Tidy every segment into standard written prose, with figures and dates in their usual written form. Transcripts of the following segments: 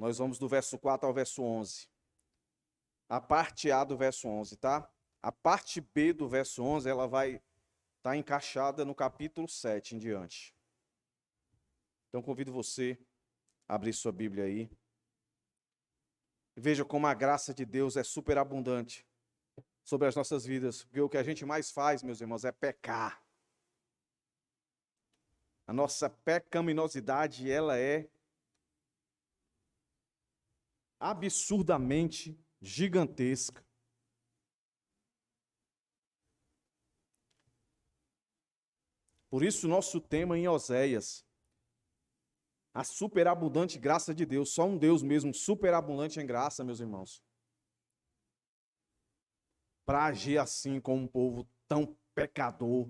Nós vamos do verso 4 ao verso 11. A parte A do verso 11, tá? A parte B do verso 11, ela vai estar encaixada no capítulo 7 em diante. Então, convido você a abrir sua Bíblia aí. Veja como a graça de Deus é superabundante sobre as nossas vidas. Porque o que a gente mais faz, meus irmãos, é pecar. A nossa pecaminosidade, ela é absurdamente gigantesca. Por isso, nosso tema em Oséias, a superabundante graça de Deus. Só um Deus mesmo, superabundante em graça, meus irmãos, para agir assim com um povo tão pecador,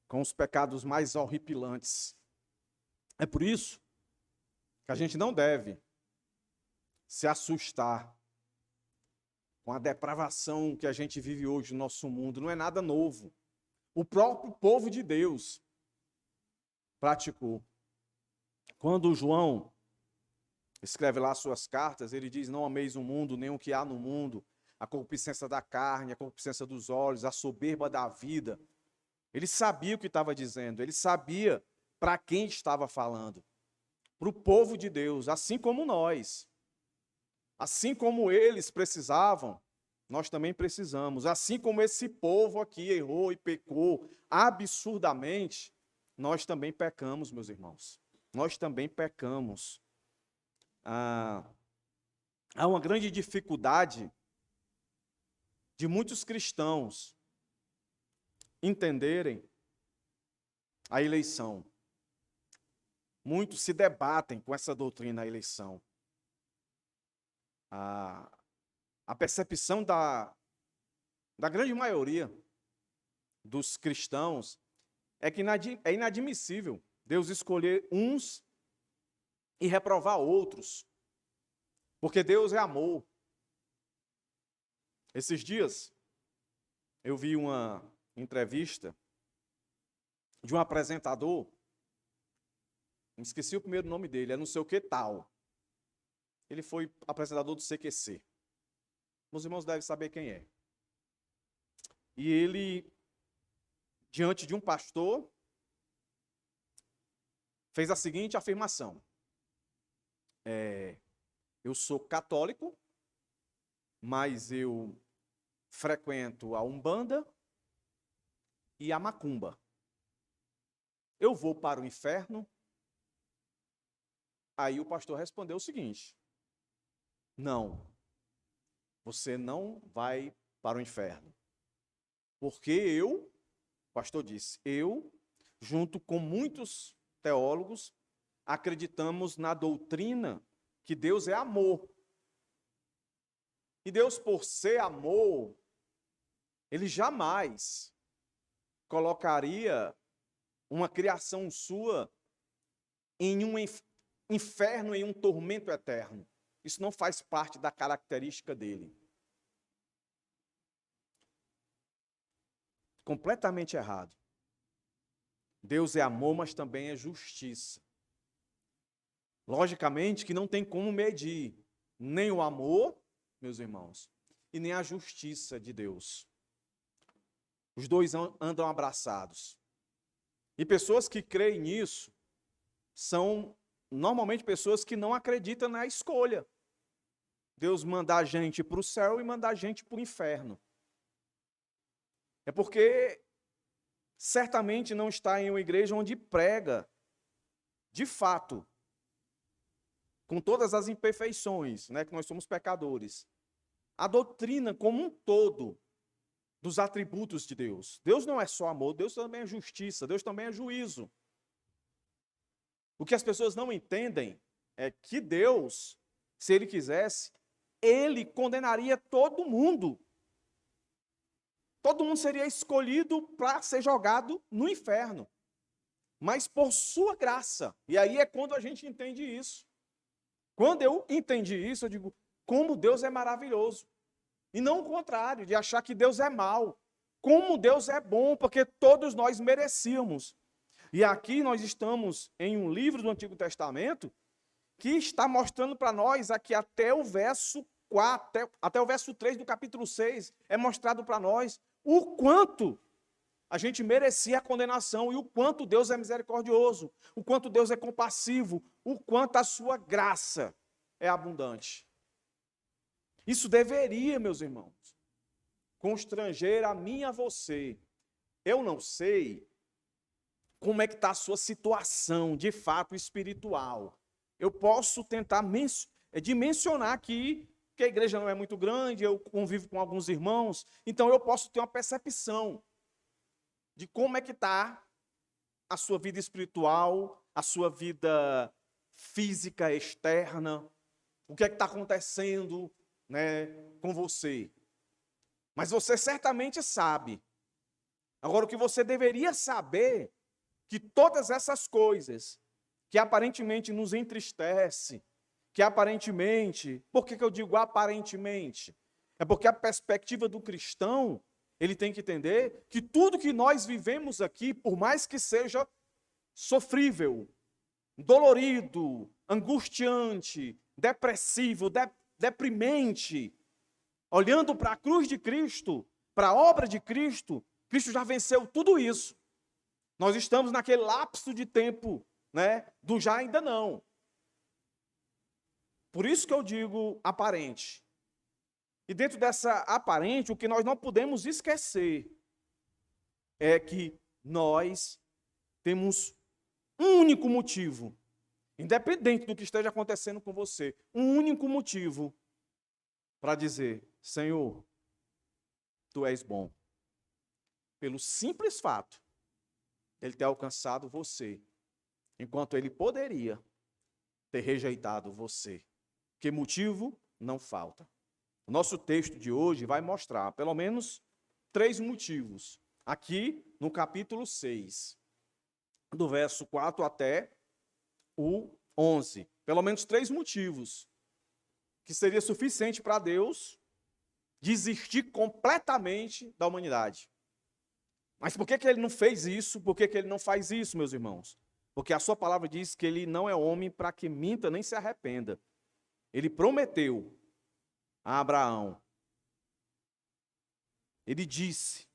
com os pecados mais horripilantes. É por isso que a gente não deve se assustar com a depravação que a gente vive hoje no nosso mundo. Não é nada novo. O próprio povo de Deus praticou. Quando João escreve lá suas cartas, ele diz: não ameis o mundo, nem o que há no mundo, a concupiscência da carne, a concupiscência dos olhos, a soberba da vida. Ele sabia o que estava dizendo, ele sabia para quem estava falando. Para o povo de Deus, assim como nós. Assim como eles precisavam, nós também precisamos. Assim como esse povo aqui errou e pecou absurdamente, nós também pecamos, meus irmãos. Nós também pecamos. Há uma grande dificuldade de muitos cristãos entenderem a eleição. Muitos se debatem com essa doutrina da eleição. A percepção da grande maioria dos cristãos é que é inadmissível Deus escolher uns e reprovar outros, porque Deus é amor. Esses dias, eu vi uma entrevista de um apresentador, esqueci o primeiro nome dele, é não sei o que tal. Ele foi apresentador do CQC. Meus irmãos devem saber quem é. E ele, diante de um pastor, fez a seguinte afirmação: eu sou católico, mas eu frequento a Umbanda e a Macumba. Eu vou para o inferno? Aí o pastor respondeu o seguinte: não, você não vai para o inferno. Porque o pastor disse, eu, junto com muitos teólogos, acreditamos na doutrina que Deus é amor. E Deus, por ser amor, ele jamais colocaria uma criação sua em um inferno, em um tormento eterno. Isso não faz parte da característica dele. Completamente errado. Deus é amor, mas também é justiça. Logicamente que não tem como medir nem o amor, meus irmãos, e nem a justiça de Deus. Os dois andam abraçados. E pessoas que creem nisso são normalmente pessoas que não acreditam na escolha. Deus mandar a gente para o céu e mandar a gente para o inferno. É porque certamente não está em uma igreja onde prega, de fato, com todas as imperfeições, né, que nós somos pecadores, a doutrina como um todo dos atributos de Deus. Deus não é só amor, Deus também é justiça, Deus também é juízo. O que as pessoas não entendem é que Deus, se Ele quisesse, Ele condenaria todo mundo. Todo mundo seria escolhido para ser jogado no inferno. Mas por sua graça. E aí é quando a gente entende isso. Quando eu entendi isso, eu digo, como Deus é maravilhoso. E não o contrário, de achar que Deus é mau. Como Deus é bom, porque todos nós merecíamos. E aqui nós estamos em um livro do Antigo Testamento que está mostrando para nós aqui até o verso 4, até o verso 3 do capítulo 6, é mostrado para nós o quanto a gente merecia a condenação e o quanto Deus é misericordioso, o quanto Deus é compassivo, o quanto a sua graça é abundante. Isso deveria, meus irmãos, constranger a mim e a você. Eu não sei como é que está a sua situação, de fato, espiritual. Eu posso tentar dimensionar aqui, que a igreja não é muito grande, eu convivo com alguns irmãos, então eu posso ter uma percepção de como é que está a sua vida espiritual, a sua vida física externa, o que é que está acontecendo, né, com você. Mas você certamente sabe. Agora, o que você deveria saber, que todas essas coisas, que aparentemente nos entristece, que aparentemente, por que eu digo aparentemente? É porque a perspectiva do cristão, ele tem que entender que tudo que nós vivemos aqui, por mais que seja sofrível, dolorido, angustiante, depressivo, deprimente, olhando para a cruz de Cristo, para a obra de Cristo, Cristo já venceu tudo isso. Nós estamos naquele lapso de tempo, né, do já ainda não. Por isso que eu digo aparente. E dentro dessa aparente, o que nós não podemos esquecer é que nós temos um único motivo, independente do que esteja acontecendo com você, um único motivo para dizer: Senhor, Tu és bom. Pelo simples fato de Ele ter alcançado você, enquanto Ele poderia ter rejeitado você. Que motivo? Não falta. O nosso texto de hoje vai mostrar pelo menos 3 motivos. Aqui no capítulo 6, do verso 4 até o 11. Pelo menos 3 motivos que seria suficiente para Deus desistir completamente da humanidade. Mas por que Ele não fez isso? Por que Ele não faz isso, meus irmãos? Porque a sua palavra diz que Ele não é homem para que minta nem se arrependa. Ele prometeu a Abraão, ele disse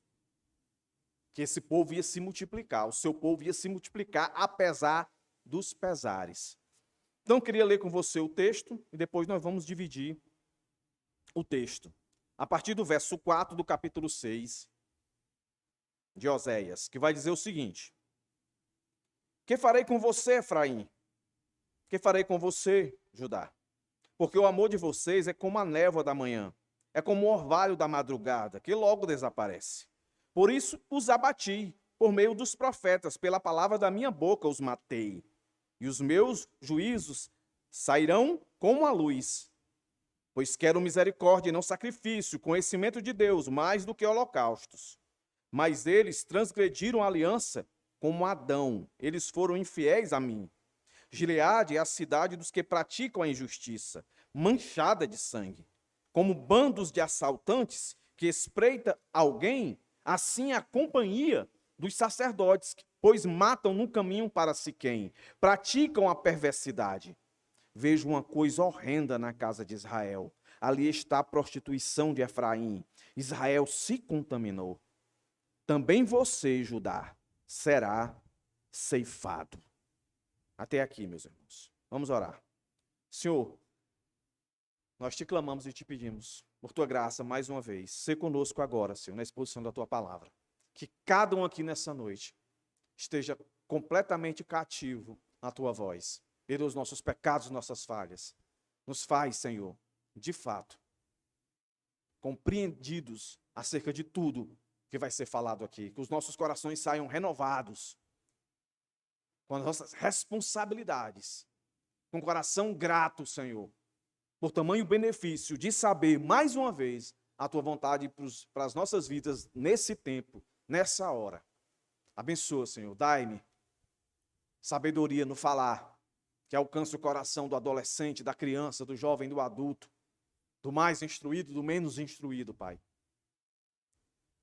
que esse povo ia se multiplicar, o seu povo ia se multiplicar apesar dos pesares. Então eu queria ler com você o texto e depois nós vamos dividir o texto. A partir do verso 4 do capítulo 6 de Oséias, que vai dizer o seguinte: Que farei com você, Efraim? Que farei com você, Judá? Porque o amor de vocês é como a névoa da manhã, é como o orvalho da madrugada, que logo desaparece. Por isso os abati, por meio dos profetas, pela palavra da minha boca os matei. E os meus juízos sairão como a luz. Pois quero misericórdia e não sacrifício, conhecimento de Deus, mais do que holocaustos. Mas eles transgrediram a aliança como Adão, eles foram infiéis a mim. Gileade é a cidade dos que praticam a injustiça, manchada de sangue. Como bandos de assaltantes que espreita alguém, assim é a companhia dos sacerdotes, pois matam no caminho para Siquém, praticam a perversidade. Vejo uma coisa horrenda na casa de Israel. Ali está a prostituição de Efraim. Israel se contaminou. Também você, Judá, será ceifado. Até aqui, meus irmãos. Vamos orar. Senhor, nós te clamamos e te pedimos, por tua graça, mais uma vez, ser conosco agora, Senhor, na exposição da tua palavra. Que cada um aqui nessa noite esteja completamente cativo à tua voz. Perdoa os nossos pecados, nossas falhas. Nos faz, Senhor, de fato, compreendidos acerca de tudo que vai ser falado aqui. Que os nossos corações saiam renovados com as nossas responsabilidades, com o coração grato, Senhor, por tamanho benefício de saber, mais uma vez, a Tua vontade para as nossas vidas nesse tempo, nessa hora. Abençoa, Senhor, dai-me sabedoria no falar, que alcance o coração do adolescente, da criança, do jovem, do adulto, do mais instruído, do menos instruído, Pai.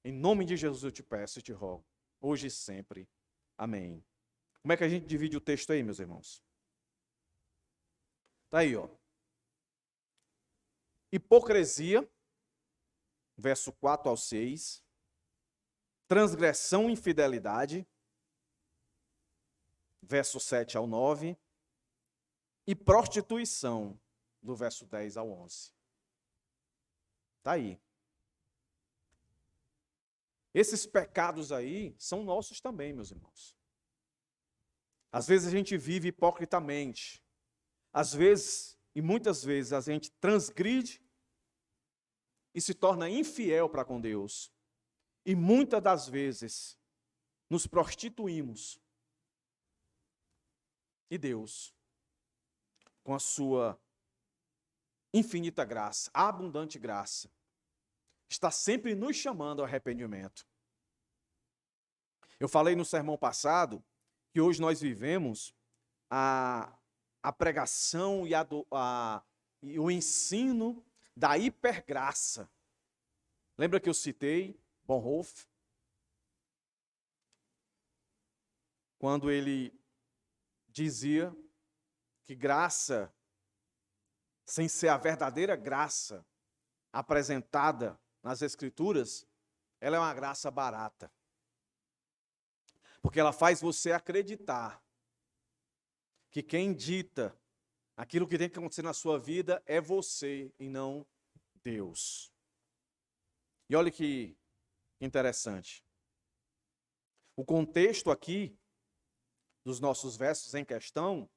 Em nome de Jesus eu te peço e te rogo, hoje e sempre. Amém. Como é que a gente divide o texto aí, meus irmãos? Está aí, ó. Hipocrisia, verso 4 ao 6. Transgressão e infidelidade, verso 7 ao 9. E prostituição, do verso 10 ao 11. Está aí. Esses pecados aí são nossos também, meus irmãos. Às vezes a gente vive hipocritamente. Às vezes, e muitas vezes, a gente transgride e se torna infiel para com Deus. E muitas das vezes nos prostituímos. E Deus, com a sua infinita graça, abundante graça, está sempre nos chamando ao arrependimento. Eu falei no sermão passado que hoje nós vivemos a pregação e o ensino da hipergraça. Lembra que eu citei Bonhoeffer? Quando ele dizia que graça, sem ser a verdadeira graça apresentada nas Escrituras, ela é uma graça barata. Porque ela faz você acreditar que quem dita aquilo que tem que acontecer na sua vida é você e não Deus. E olha que interessante. O contexto aqui dos nossos versos em questão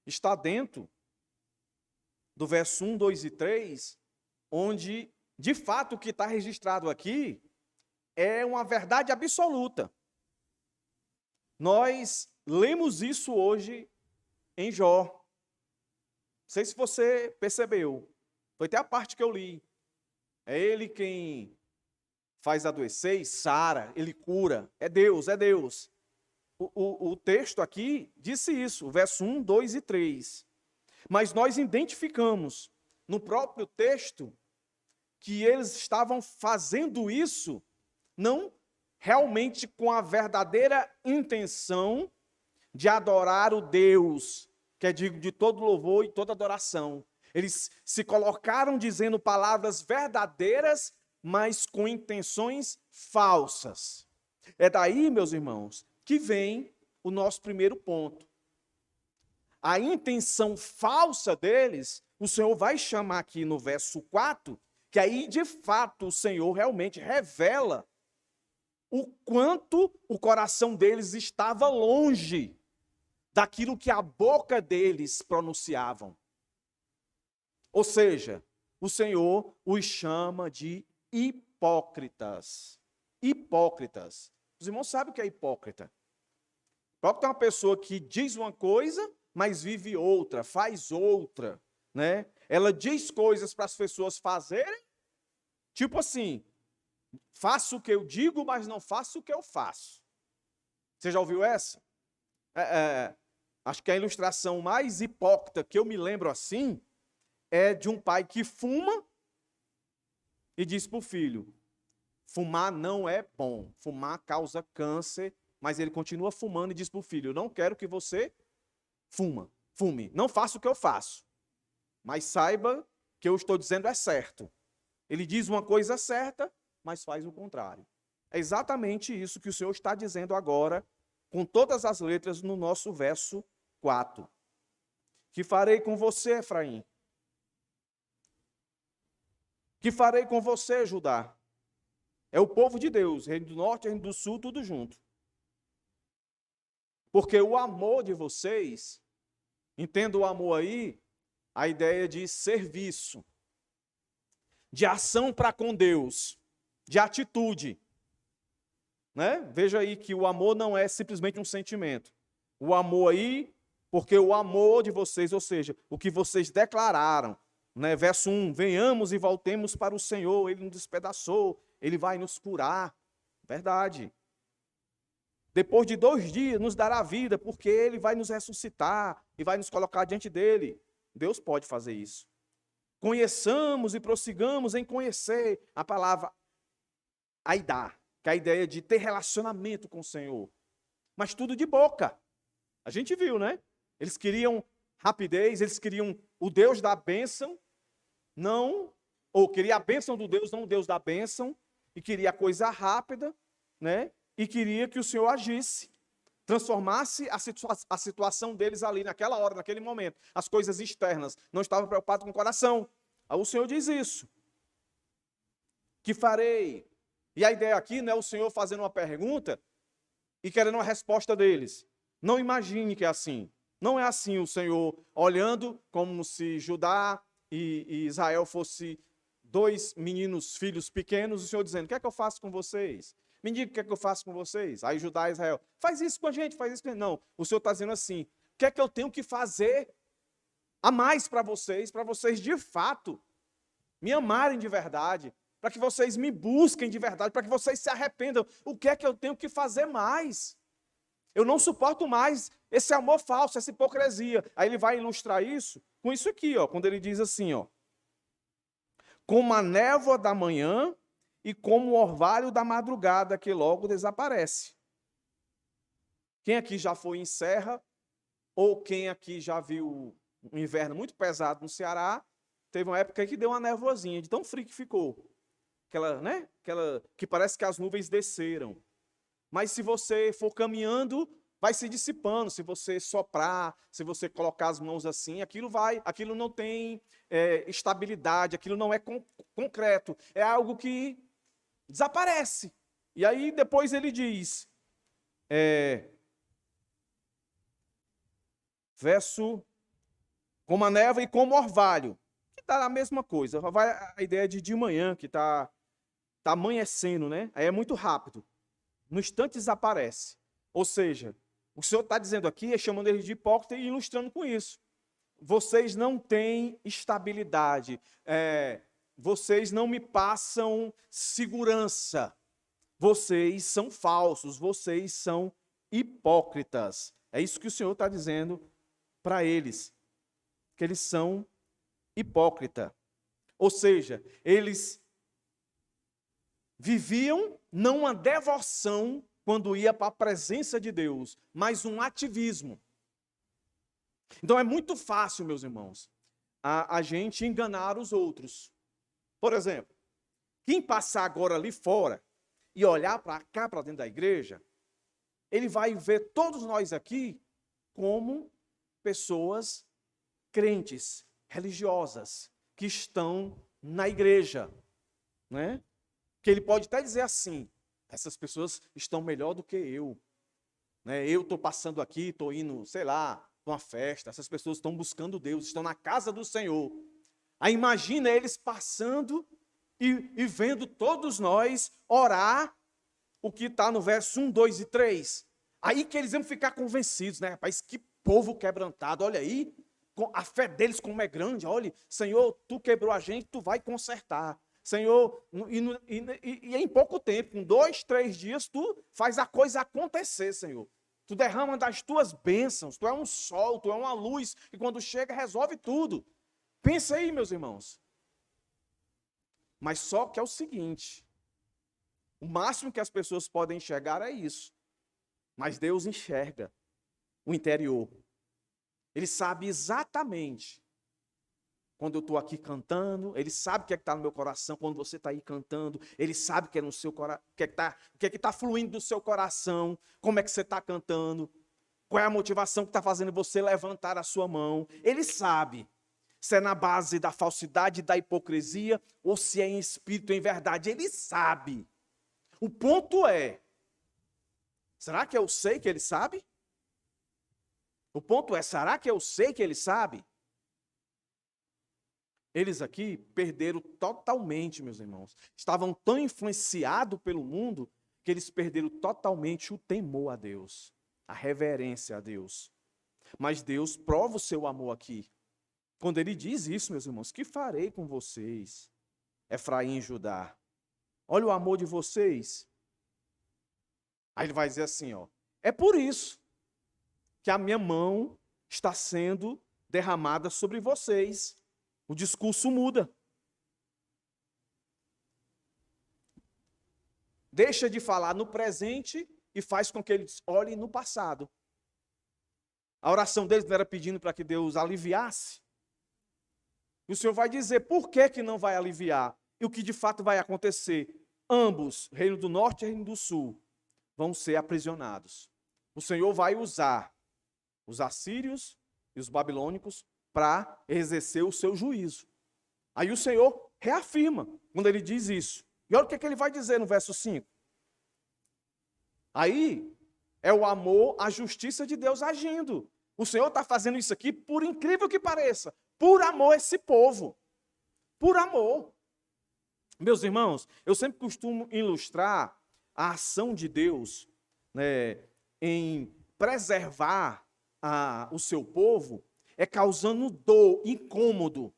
está dentro do verso 1, 2 e 3, onde, de fato, o que está registrado aqui é uma verdade absoluta. Nós lemos isso hoje em Jó. Não sei se você percebeu. Foi até a parte que eu li. É ele quem faz adoecer e sara, ele cura. É Deus, é Deus. O texto aqui disse isso, verso 1, 2 e 3. Mas nós identificamos no próprio texto que eles estavam fazendo isso não realmente com a verdadeira intenção de adorar o Deus, que é digno de todo louvor e toda adoração. Eles se colocaram dizendo palavras verdadeiras, mas com intenções falsas. É daí, meus irmãos, que vem o nosso primeiro ponto. A intenção falsa deles, o Senhor vai chamar aqui no verso 4, que aí de fato o Senhor realmente revela o quanto o coração deles estava longe daquilo que a boca deles pronunciavam. Ou seja, o Senhor os chama de hipócritas. Hipócritas. Os irmãos sabem o que é hipócrita. Hipócrita é uma pessoa que diz uma coisa, mas vive outra, faz outra, né? Ela diz coisas para as pessoas fazerem, tipo assim, faço o que eu digo, mas não faço o que eu faço. Você já ouviu essa? Acho que a ilustração mais hipócrita que eu me lembro assim é de um pai que fuma e diz para o filho: fumar não é bom, fumar causa câncer, mas ele continua fumando e diz para o filho: eu não quero que você fume, não faça o que eu faço, mas saiba que eu estou dizendo é certo. Ele diz uma coisa certa, mas faz o contrário. É exatamente isso que o Senhor está dizendo agora, com todas as letras, no nosso verso 4. Que farei com você, Efraim? Que farei com você, Judá? É o povo de Deus, reino do norte, reino do sul, tudo junto. Porque o amor de vocês, entenda o amor aí, a ideia de serviço, de ação para com Deus, de atitude. Né? Veja aí que o amor não é simplesmente um sentimento. O amor aí, porque o amor de vocês, ou seja, o que vocês declararam, né? Verso 1, venhamos e voltemos para o Senhor, Ele nos despedaçou, Ele vai nos curar. Verdade. Depois de 2 dias nos dará vida, porque Ele vai nos ressuscitar e vai nos colocar diante dEle. Deus pode fazer isso. Conheçamos e prossigamos em conhecer a palavra aidá, que é a ideia de ter relacionamento com o Senhor. Mas tudo de boca. A gente viu, né? Eles queriam rapidez, eles queriam o Deus da bênção, não, ou queria a bênção do Deus, não o Deus da bênção, e queria a coisa rápida, né? E queria que o Senhor agisse, transformasse a situação deles ali, naquela hora, naquele momento, as coisas externas. Não estava preocupado com o coração. Aí o Senhor diz isso. Que farei? E a ideia aqui não é o Senhor fazendo uma pergunta e querendo uma resposta deles. Não imagine que é assim. Não é assim o Senhor olhando como se Judá e Israel fossem dois meninos, filhos pequenos, o Senhor dizendo, o que é que eu faço com vocês? Me diga o que é que eu faço com vocês. Aí Judá e Israel, faz isso com a gente, faz isso com a gente. Não, o Senhor está dizendo assim, o que é que eu tenho que fazer a mais para vocês de fato me amarem de verdade, para que vocês me busquem de verdade, para que vocês se arrependam. O que é que eu tenho que fazer mais? Eu não suporto mais esse amor falso, essa hipocrisia. Aí ele vai ilustrar isso com isso aqui, ó, quando ele diz assim, ó, como a névoa da manhã e como o orvalho da madrugada que logo desaparece. Quem aqui já foi em serra, ou quem aqui já viu um inverno muito pesado no Ceará, teve uma época que deu uma névoazinha, de tão frio que ficou. Aquela, né? Aquela que parece que as nuvens desceram. Mas se você for caminhando, vai se dissipando. Se você soprar, se você colocar as mãos assim, aquilo não tem estabilidade, aquilo não é concreto. É algo que desaparece. E aí depois ele diz, verso, como a névoa e como orvalho, que está a mesma coisa. Vai a ideia de manhã, que está amanhecendo, né? Aí é muito rápido. No instante desaparece. Ou seja, o Senhor está dizendo aqui, chamando eles de hipócrita e ilustrando com isso. Vocês não têm estabilidade. Vocês não me passam segurança. Vocês são falsos. Vocês são hipócritas. É isso que o Senhor está dizendo para eles. Que eles são hipócritas. Ou seja, eles viviam não uma devoção quando ia para a presença de Deus, mas um ativismo. Então é muito fácil, meus irmãos, a gente enganar os outros. Por exemplo, quem passar agora ali fora e olhar para cá, para dentro da igreja, ele vai ver todos nós aqui como pessoas crentes, religiosas, que estão na igreja, né? Que ele pode até dizer assim, essas pessoas estão melhor do que eu, né? Eu estou passando aqui, estou indo, sei lá, para uma festa, essas pessoas estão buscando Deus, estão na casa do Senhor. Aí imagina eles passando e vendo todos nós orar o que está no verso 1, 2 e 3. Aí que eles iam ficar convencidos, né? Rapaz, que povo quebrantado, olha aí, a fé deles como é grande, olha, Senhor, tu quebrou a gente, tu vai consertar. Senhor, e em pouco tempo, com 2, 3 dias, tu faz a coisa acontecer, Senhor. Tu derrama das tuas bênçãos, tu é um sol, tu é uma luz, e quando chega, resolve tudo. Pensa aí, meus irmãos. Mas só que é o seguinte, o máximo que as pessoas podem enxergar é isso. Mas Deus enxerga o interior. Ele sabe exatamente quando eu estou aqui cantando, ele sabe o que é que está no meu coração quando você está aí cantando, ele sabe o que é no seu coração, o que é que está fluindo do seu coração, como é que você está cantando, qual é a motivação que está fazendo você levantar a sua mão. Ele sabe se é na base da falsidade, da hipocrisia, ou se é em espírito, em verdade. Ele sabe. O ponto é, será que eu sei que ele sabe? O ponto é, será que eu sei que ele sabe? Eles aqui perderam totalmente, meus irmãos. Estavam tão influenciados pelo mundo que eles perderam totalmente o temor a Deus, a reverência a Deus. Mas Deus prova o seu amor aqui. Quando ele diz isso, meus irmãos, que farei com vocês, Efraim e Judá? Olha o amor de vocês. Aí ele vai dizer assim, ó, é por isso que a minha mão está sendo derramada sobre vocês. O discurso muda. Deixa de falar no presente e faz com que eles olhem no passado. A oração deles não era pedindo para que Deus aliviasse, E o Senhor vai dizer por que que não vai aliviar e o que de fato vai acontecer. Ambos, Reino do Norte e Reino do Sul, vão ser aprisionados. O Senhor vai usar os assírios e os babilônicos para exercer o seu juízo. Aí o Senhor reafirma quando ele diz isso. E olha o que ele vai dizer no verso 5. Aí é o amor, a justiça de Deus agindo. O Senhor está fazendo isso aqui, por incrível que pareça, por amor a esse povo. Por amor. Meus irmãos, eu sempre costumo ilustrar a ação de Deus, né, em preservar o seu povo, é causando dor, incômodo,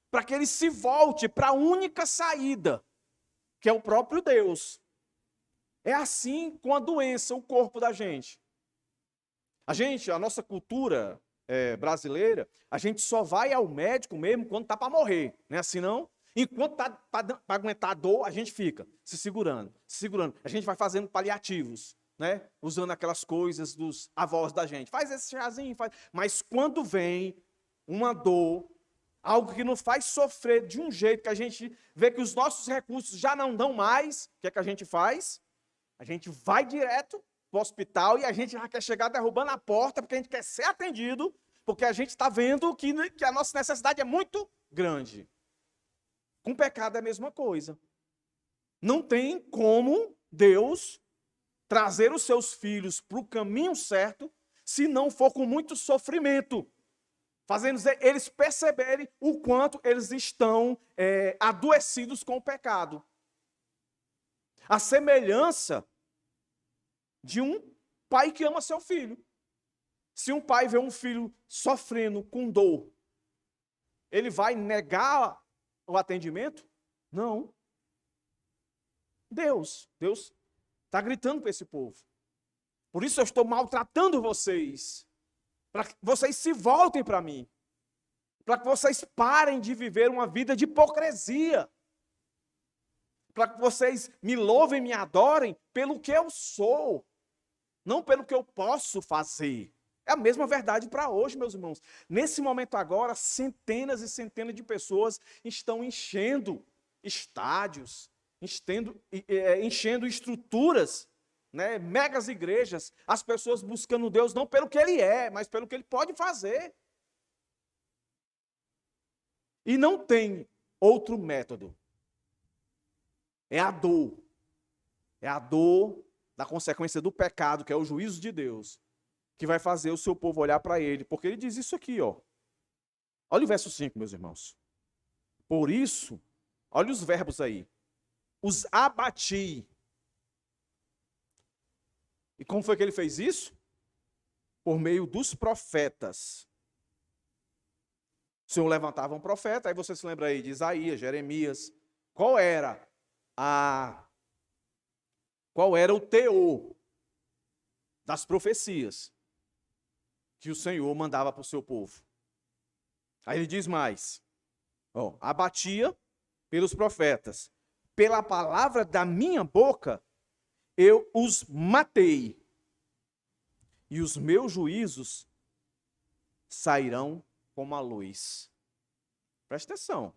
para que ele se volte para a única saída, que é o próprio Deus. É assim com a doença, o corpo da gente. A nossa cultura brasileira, a gente só vai ao médico mesmo quando está para morrer, não é assim não? Enquanto está para aguentar a dor, a gente fica se segurando, se segurando. A gente vai fazendo paliativos, né? Usando aquelas coisas dos avós da gente. Faz esse chazinho, faz. Mas quando vem uma dor, algo que nos faz sofrer de um jeito que a gente vê que os nossos recursos já não dão mais, o que é que a gente faz? A gente vai direto para o hospital e a gente já quer chegar derrubando a porta porque a gente quer ser atendido, porque a gente está vendo que a nossa necessidade é muito grande. Com o pecado é a mesma coisa. Não tem como Deus trazer os seus filhos para o caminho certo se não for com muito sofrimento, fazendo eles perceberem o quanto eles estão adoecidos com o pecado. A semelhança de um pai que ama seu filho. Se um pai vê um filho sofrendo com dor, ele vai negar o atendimento? Não. Deus está gritando para esse povo. Por isso eu estou maltratando vocês, para que vocês se voltem para mim, para que vocês parem de viver uma vida de hipocrisia, para que vocês me louvem, me adorem pelo que eu sou, não pelo que eu posso fazer. É a mesma verdade para hoje, meus irmãos. Nesse momento agora, centenas e centenas de pessoas estão enchendo estádios, enchendo estruturas, né, megas igrejas, as pessoas buscando Deus não pelo que Ele é, mas pelo que Ele pode fazer. E não tem outro método. É a dor. É a dor da consequência do pecado, que é o juízo de Deus, que vai fazer o seu povo olhar para ele, porque ele diz isso aqui, ó. Olha o verso 5, meus irmãos. Por isso, olha os verbos aí. Os abati. E como foi que ele fez isso? Por meio dos profetas. O Senhor levantava um profeta, aí você se lembra aí de Isaías, Jeremias. Qual era o teor das profecias que o Senhor mandava para o seu povo? Aí ele diz mais, ó, abatia pelos profetas, pela palavra da minha boca eu os matei, e os meus juízos sairão como a luz. Presta atenção.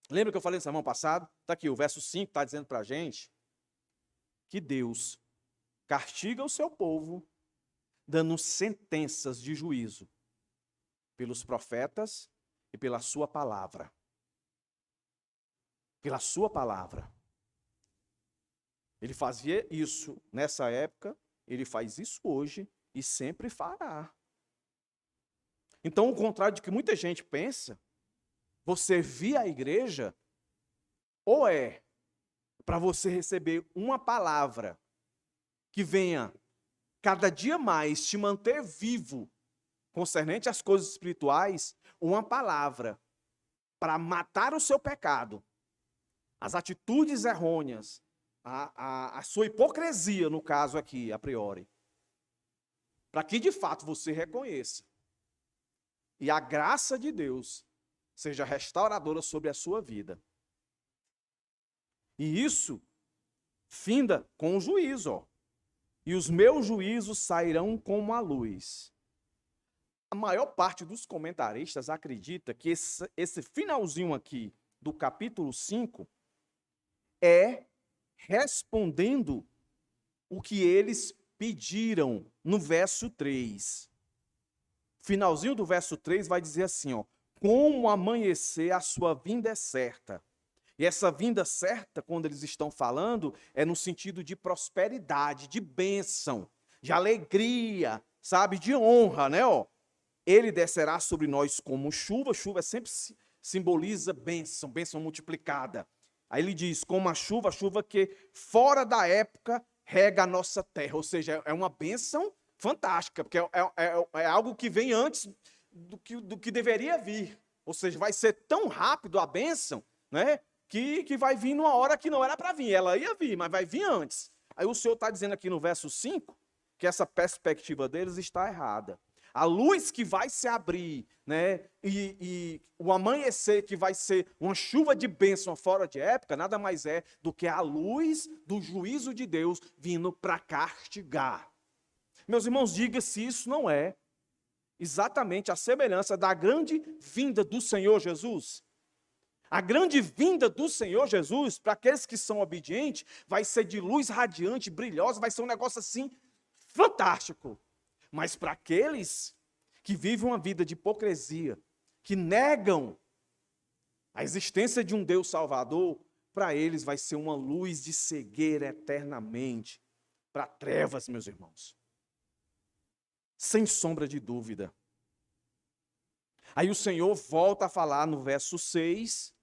Lembra que eu falei na semana passada? Está aqui, o verso 5 está dizendo para a gente que Deus castiga o seu povo, dando sentenças de juízo pelos profetas e pela sua palavra. Pela sua palavra. Ele fazia isso nessa época, ele faz isso hoje e sempre fará. Então, ao contrário de que muita gente pensa, você vir à igreja ou é para você receber uma palavra que venha cada dia mais te manter vivo concernente às coisas espirituais, uma palavra para matar o seu pecado, as atitudes errôneas, a sua hipocrisia, no caso aqui, a priori, para que de fato você reconheça e a graça de Deus seja restauradora sobre a sua vida. E isso finda com o juízo, ó. E os meus juízos sairão como a luz. A maior parte dos comentaristas acredita que esse finalzinho aqui do capítulo 5 é respondendo o que eles pediram no verso 3. Finalzinho do verso 3 vai dizer assim, ó: como amanhecer, a sua vinda é certa. E essa vinda certa, quando eles estão falando, é no sentido de prosperidade, de bênção, de alegria, sabe, de honra, né, ó? Ele descerá sobre nós como chuva. Chuva sempre simboliza bênção, bênção multiplicada. Aí ele diz, como a chuva que fora da época rega a nossa terra. Ou seja, é uma bênção fantástica, porque é algo que vem antes do que deveria vir. Ou seja, vai ser tão rápido a bênção, né, que vai vir numa hora que não era para vir. Ela ia vir, mas vai vir antes. Aí o Senhor está dizendo aqui no verso 5 que essa perspectiva deles está errada. A luz que vai se abrir, né, e o amanhecer que vai ser uma chuva de bênção fora de época, nada mais é do que a luz do juízo de Deus vindo para castigar. Meus irmãos, diga se isso não é exatamente a semelhança da grande vinda do Senhor Jesus. A grande vinda do Senhor Jesus, para aqueles que são obedientes, vai ser de luz radiante, brilhosa, vai ser um negócio assim fantástico. Mas para aqueles que vivem uma vida de hipocrisia, que negam a existência de um Deus Salvador, para eles vai ser uma luz de cegueira eternamente, para trevas, meus irmãos. Sem sombra de dúvida. Aí o Senhor volta a falar no verso 6,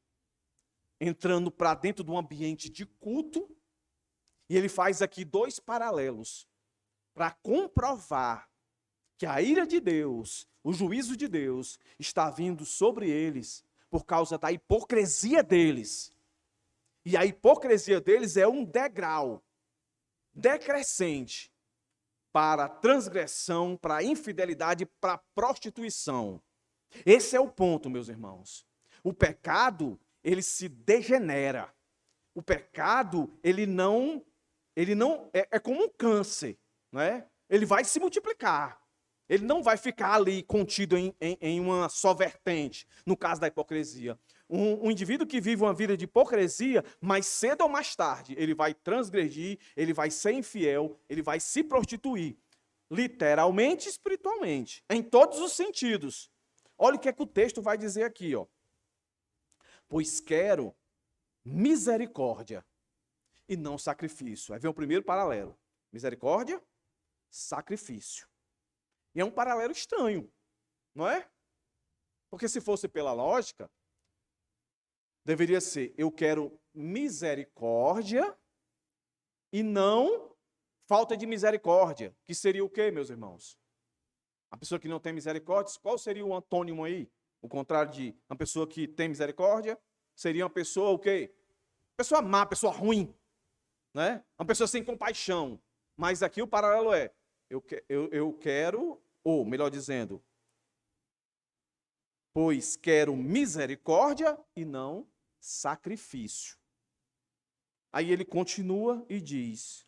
entrando para dentro de um ambiente de culto, e ele faz aqui dois paralelos, para comprovar que a ira de Deus, o juízo de Deus, está vindo sobre eles por causa da hipocrisia deles. E a hipocrisia deles é um degrau decrescente para a transgressão, para a infidelidade, para a prostituição. Esse é o ponto, meus irmãos. O pecado, ele se degenera. O pecado, ele não é como um câncer, não é? Ele vai se multiplicar. Ele não vai ficar ali contido em uma só vertente, no caso da hipocrisia. Um indivíduo que vive uma vida de hipocrisia, mais cedo ou mais tarde, ele vai transgredir, ele vai ser infiel, ele vai se prostituir. Literalmente e espiritualmente, em todos os sentidos. Olha o que é que o texto vai dizer aqui, ó. Pois quero misericórdia e não sacrifício. Aí vem o primeiro paralelo. Misericórdia, sacrifício. E é um paralelo estranho, não é? Porque se fosse pela lógica, deveria ser, eu quero misericórdia e não falta de misericórdia. Que seria o quê, meus irmãos? A pessoa que não tem misericórdia, qual seria o antônimo aí? O contrário de uma pessoa que tem misericórdia, seria uma pessoa o quê? Pessoa má, pessoa ruim, né? Uma pessoa sem compaixão. Mas aqui o paralelo é, eu quero, ou melhor dizendo, pois quero misericórdia e não sacrifício. Aí ele continua e diz,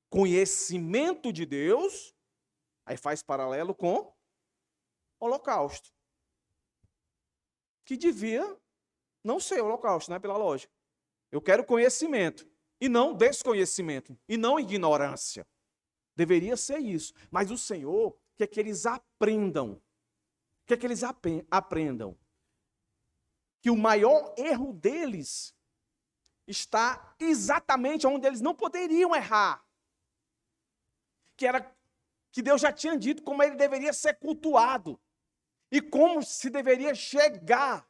conhecimento de Deus, aí faz paralelo com holocausto. Que devia não ser holocausto, né, pela lógica. Eu quero conhecimento e não desconhecimento, e não ignorância. Deveria ser isso. Mas o Senhor quer que eles aprendam. Quer que eles aprendam que o maior erro deles está exatamente onde eles não poderiam errar. Que Deus já tinha dito como ele deveria ser cultuado. E como se deveria chegar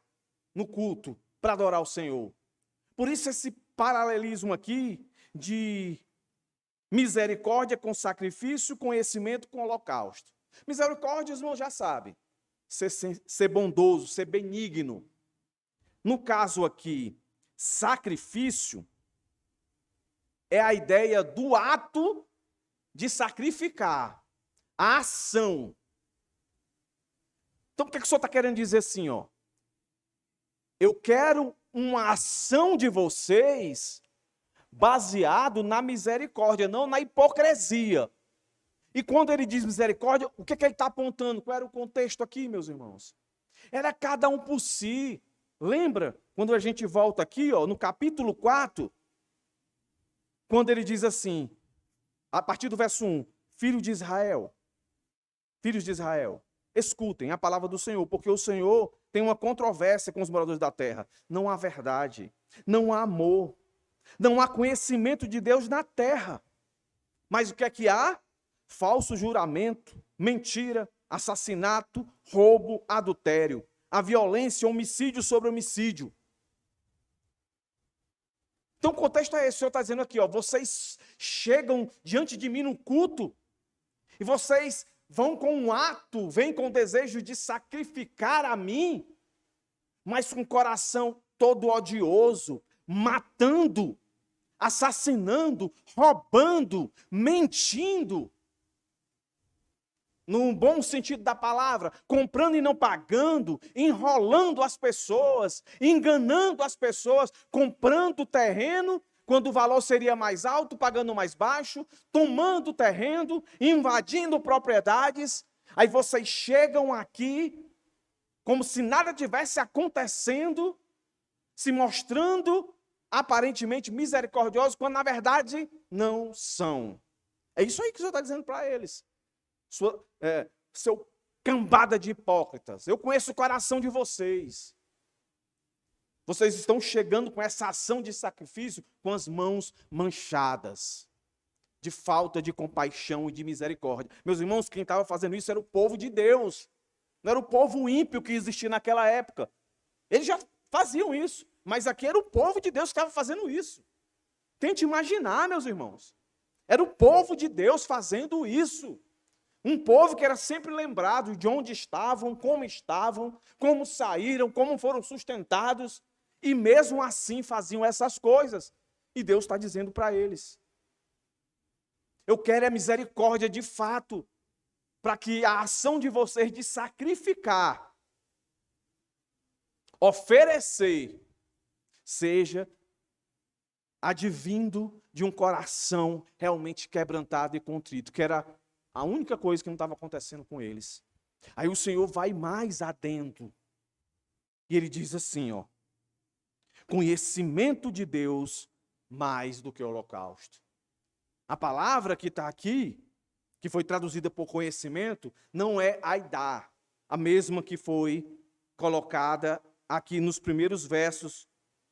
no culto para adorar o Senhor. Por isso esse paralelismo aqui de misericórdia com sacrifício, conhecimento com holocausto. Misericórdia, os irmãos já sabem. Ser bondoso, ser benigno. No caso aqui, sacrifício é a ideia do ato de sacrificar. A ação. Então, o que o Senhor está querendo dizer assim, ó? Eu quero uma ação de vocês baseado na misericórdia, não na hipocrisia. E quando ele diz misericórdia, o que ele está apontando? Qual era o contexto aqui, meus irmãos? Era cada um por si. Lembra, quando a gente volta aqui, ó, no capítulo 4, quando ele diz assim, a partir do verso 1, filhos de Israel, escutem a palavra do Senhor, porque o Senhor tem uma controvérsia com os moradores da terra. Não há verdade, não há amor, não há conhecimento de Deus na terra. Mas o que é que há? Falso juramento, mentira, assassinato, roubo, adultério, a violência, homicídio sobre homicídio. Então o contexto é esse, o Senhor está dizendo aqui, ó, vocês chegam diante de mim no culto e vocês vão com um ato, vêm com o desejo de sacrificar a mim, mas com o coração todo odioso, matando, assassinando, roubando, mentindo. No bom sentido da palavra, comprando e não pagando, enrolando as pessoas, enganando as pessoas, comprando terreno quando o valor seria mais alto, pagando mais baixo, tomando terreno, invadindo propriedades. Aí vocês chegam aqui como se nada tivesse acontecendo, se mostrando aparentemente misericordiosos, quando na verdade não são. É isso aí que o Senhor está dizendo para eles. Seu cambada de hipócritas, eu conheço o coração de vocês. Vocês estão chegando com essa ação de sacrifício com as mãos manchadas, de falta de compaixão e de misericórdia. Meus irmãos, quem estava fazendo isso era o povo de Deus, não era o povo ímpio que existia naquela época. Eles já faziam isso, mas aqui era o povo de Deus que estava fazendo isso. Tente imaginar, meus irmãos, era o povo de Deus fazendo isso. Um povo que era sempre lembrado de onde estavam, como saíram, como foram sustentados, e mesmo assim faziam essas coisas. E Deus está dizendo para eles: eu quero a misericórdia de fato, para que a ação de vocês de sacrificar, oferecer, seja advindo de um coração realmente quebrantado e contrito, que era a única coisa que não estava acontecendo com eles. Aí o Senhor vai mais adentro. E ele diz assim, ó: conhecimento de Deus mais do que o holocausto. A palavra que está aqui, que foi traduzida por conhecimento, não é aidá, a mesma que foi colocada aqui nos primeiros versos,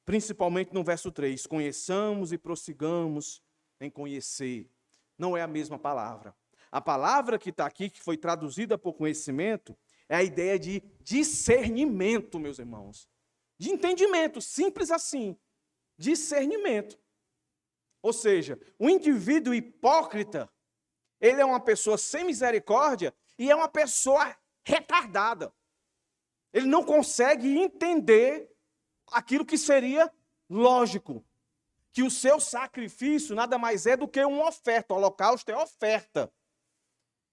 principalmente no verso 3. Conheçamos e prossigamos em conhecer. Não é a mesma palavra. A palavra que está aqui, que foi traduzida por conhecimento, é a ideia de discernimento, meus irmãos. De entendimento, simples assim. Discernimento. Ou seja, o indivíduo hipócrita, ele é uma pessoa sem misericórdia e é uma pessoa retardada. Ele não consegue entender aquilo que seria lógico. Que o seu sacrifício nada mais é do que uma oferta. O holocausto é oferta.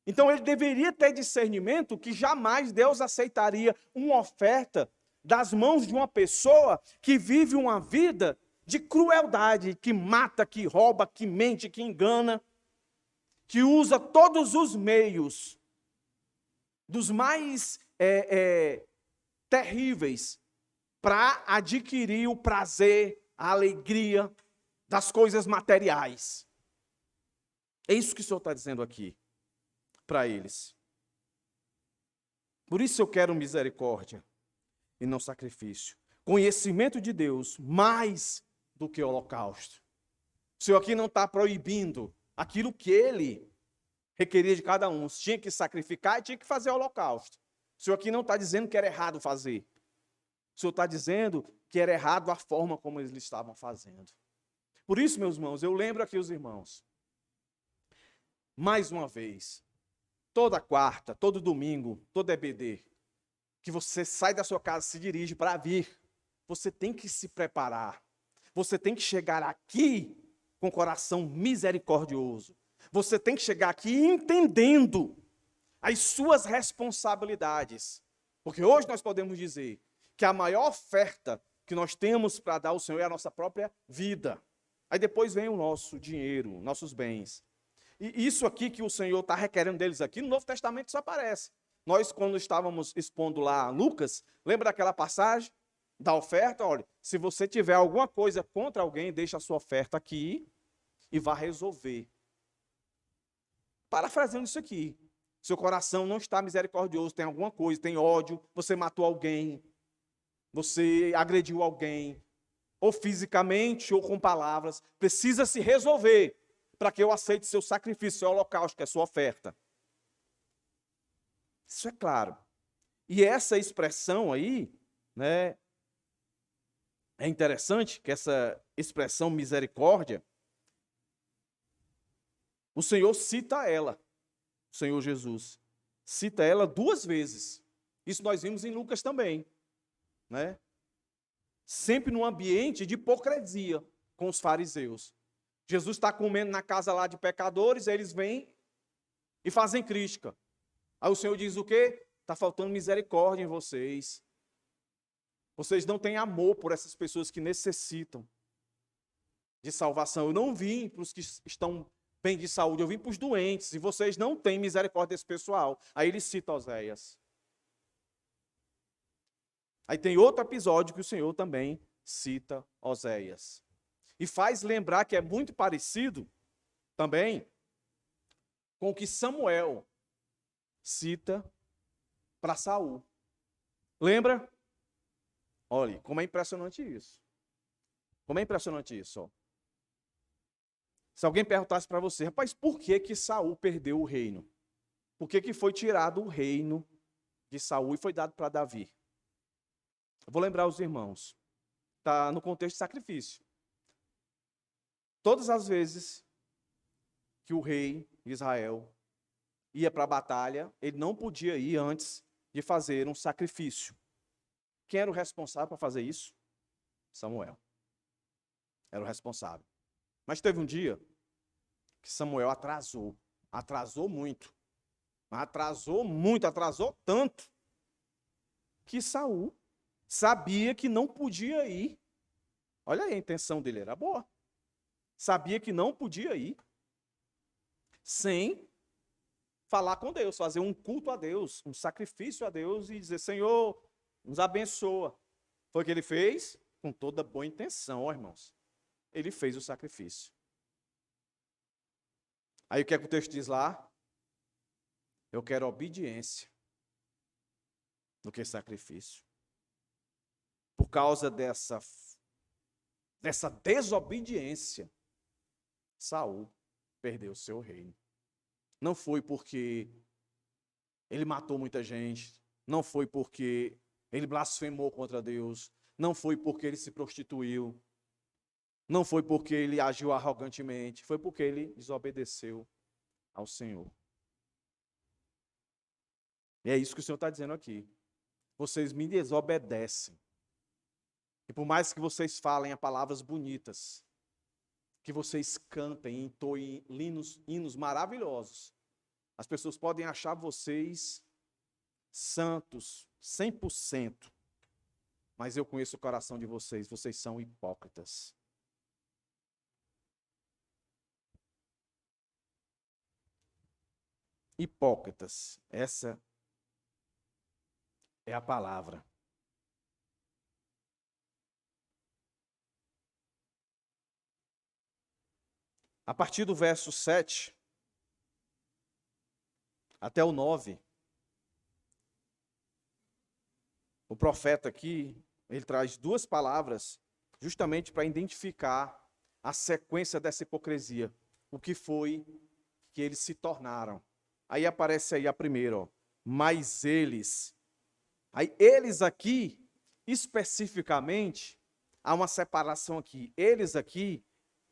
Então ele deveria ter discernimento que jamais Deus aceitaria uma oferta das mãos de uma pessoa que vive uma vida de crueldade, que mata, que rouba, que mente, que engana, que usa todos os meios dos mais terríveis para adquirir o prazer, a alegria das coisas materiais. É isso que o Senhor está dizendo aqui para eles. Por isso eu quero misericórdia e não sacrifício. Conhecimento de Deus mais do que o holocausto. O Senhor aqui não está proibindo aquilo que Ele requeria de cada um. Se tinha que sacrificar e tinha que fazer o holocausto. O Senhor aqui não está dizendo que era errado fazer. O Senhor está dizendo que era errado a forma como eles estavam fazendo. Por isso, meus irmãos, eu lembro aqui os irmãos, mais uma vez, toda quarta, todo domingo, todo EBD, que você sai da sua casa e se dirige para vir, você tem que se preparar. Você tem que chegar aqui com o coração misericordioso. Você tem que chegar aqui entendendo as suas responsabilidades. Porque hoje nós podemos dizer que a maior oferta que nós temos para dar ao Senhor é a nossa própria vida. Aí depois vem o nosso dinheiro, nossos bens. E isso aqui que o Senhor está requerendo deles aqui, no Novo Testamento isso aparece. Nós, quando estávamos expondo lá Lucas, lembra daquela passagem da oferta? Olha, se você tiver alguma coisa contra alguém, deixa a sua oferta aqui e vá resolver. Parafraseando isso aqui. Seu coração não está misericordioso, tem alguma coisa, tem ódio, você matou alguém, você agrediu alguém, ou fisicamente ou com palavras, precisa se resolver para que eu aceite seu sacrifício, seu holocausto, que é sua oferta. Isso é claro. E essa expressão aí, né, é interessante que essa expressão misericórdia, o Senhor cita ela, o Senhor Jesus, cita ela 2 vezes. Isso nós vimos em Lucas também, né? Sempre num ambiente de hipocrisia com os fariseus. Jesus está comendo na casa lá de pecadores, eles vêm e fazem crítica. Aí o Senhor diz o quê? Está faltando misericórdia em vocês. Vocês não têm amor por essas pessoas que necessitam de salvação. Eu não vim para os que estão bem de saúde, eu vim para os doentes, e vocês não têm misericórdia desse pessoal. Aí ele cita Oséias. Aí tem outro episódio que o Senhor também cita Oséias. E faz lembrar que é muito parecido também com o que Samuel cita para Saul. Lembra? Olha, como é impressionante isso. Como é impressionante isso, ó. Se alguém perguntasse para você, rapaz, por que que Saul perdeu o reino? Por que que foi tirado o reino de Saul e foi dado para Davi? Eu vou lembrar os irmãos. Está no contexto de sacrifício. Todas as vezes que o rei de Israel ia para a batalha, ele não podia ir antes de fazer um sacrifício. Quem era o responsável para fazer isso? Samuel. Era o responsável. Mas teve um dia que Samuel atrasou muito, atrasou tanto, que Saul sabia que não podia ir. Olha aí, a intenção dele era boa. Sabia que não podia ir sem falar com Deus, fazer um culto a Deus, um sacrifício a Deus e dizer, Senhor, nos abençoa. Foi o que ele fez com toda boa intenção, ó irmãos. Ele fez o sacrifício. Aí o que é que o texto diz lá? Eu quero obediência do que sacrifício. Por causa dessa desobediência, Saul perdeu o seu reino. Não foi porque ele matou muita gente, não foi porque ele blasfemou contra Deus, não foi porque ele se prostituiu, não foi porque ele agiu arrogantemente, foi porque ele desobedeceu ao Senhor. E é isso que o Senhor está dizendo aqui. Vocês me desobedecem. E por mais que vocês falem palavras bonitas, que vocês cantem, entoem hinos maravilhosos, as pessoas podem achar vocês santos, 100%, mas eu conheço o coração de vocês, vocês são hipócritas. Hipócritas, essa é a palavra. A partir do verso 7 até o 9, o profeta aqui, ele traz 2 palavras justamente para identificar a sequência dessa hipocrisia, o que foi que eles se tornaram. Aí aparece aí a primeira, ó, mas eles. Aí eles aqui, especificamente, há uma separação aqui. Eles aqui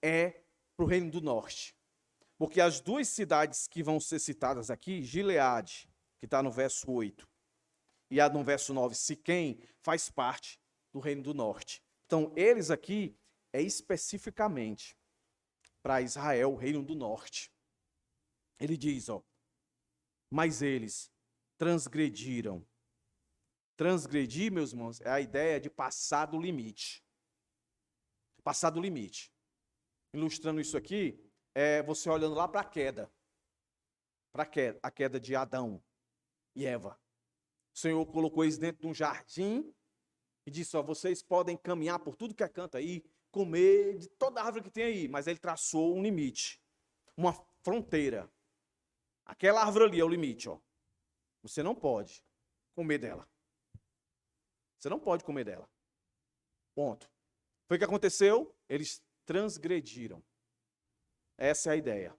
é para o Reino do Norte. Porque as 2 cidades que vão ser citadas aqui, Gileade, que está no verso 8, e a no verso 9, Siquém, faz parte do Reino do Norte. Então, eles aqui é especificamente para Israel, o Reino do Norte. Ele diz, ó, mas eles transgrediram. Transgredir, meus irmãos, é a ideia de passar do limite. Passar do limite. Ilustrando isso aqui, é você olhando lá para a queda. para a queda de Adão e Eva. O Senhor colocou eles dentro de um jardim e disse, ó, vocês podem caminhar por tudo que é canto aí, comer de toda árvore que tem aí, mas ele traçou um limite, uma fronteira. Aquela árvore ali é o limite, ó. Você não pode comer dela. Você não pode comer dela. Ponto. Foi o que aconteceu? Eles transgrediram. Essa é a ideia.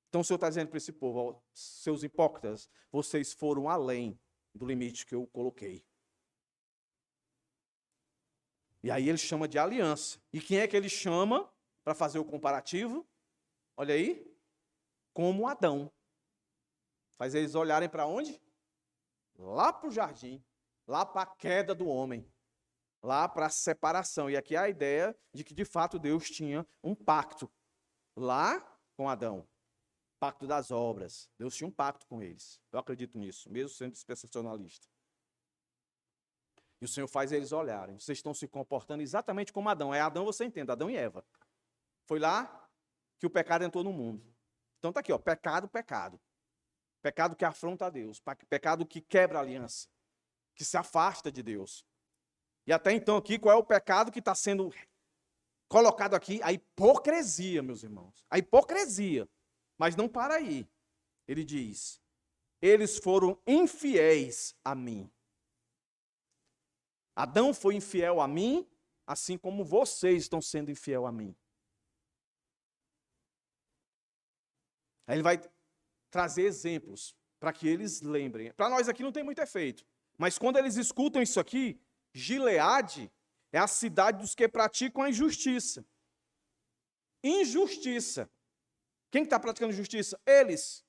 Então o Senhor está dizendo para esse povo, ó, seus hipócritas, vocês foram além do limite que eu coloquei. E aí ele chama de aliança. E quem é que ele chama para fazer o comparativo? Olha aí. Como Adão. Faz eles olharem para onde? Lá para o jardim. Lá para a queda do homem. Lá para a separação. E aqui é a ideia de que de fato Deus tinha um pacto. Lá com Adão. Pacto das obras. Deus tinha um pacto com eles. Eu acredito nisso, mesmo sendo dispensacionalista. E o Senhor faz eles olharem. Vocês estão se comportando exatamente como Adão. É Adão, você entende, Adão e Eva. Foi lá que o pecado entrou no mundo. Então está aqui, ó, pecado, pecado. Pecado que afronta a Deus. Pecado que quebra a aliança. Que se afasta de Deus. E até então aqui, qual é o pecado que está sendo colocado aqui? A hipocrisia, meus irmãos. A hipocrisia. Mas não para aí. Ele diz, eles foram infiéis a mim. Adão foi infiel a mim, assim como vocês estão sendo infiel a mim. Aí ele vai trazer exemplos para que eles lembrem. Para nós aqui não tem muito efeito. Mas quando eles escutam isso aqui, Gileade é a cidade dos que praticam a injustiça. Injustiça. Quem está praticando justiça? Eles.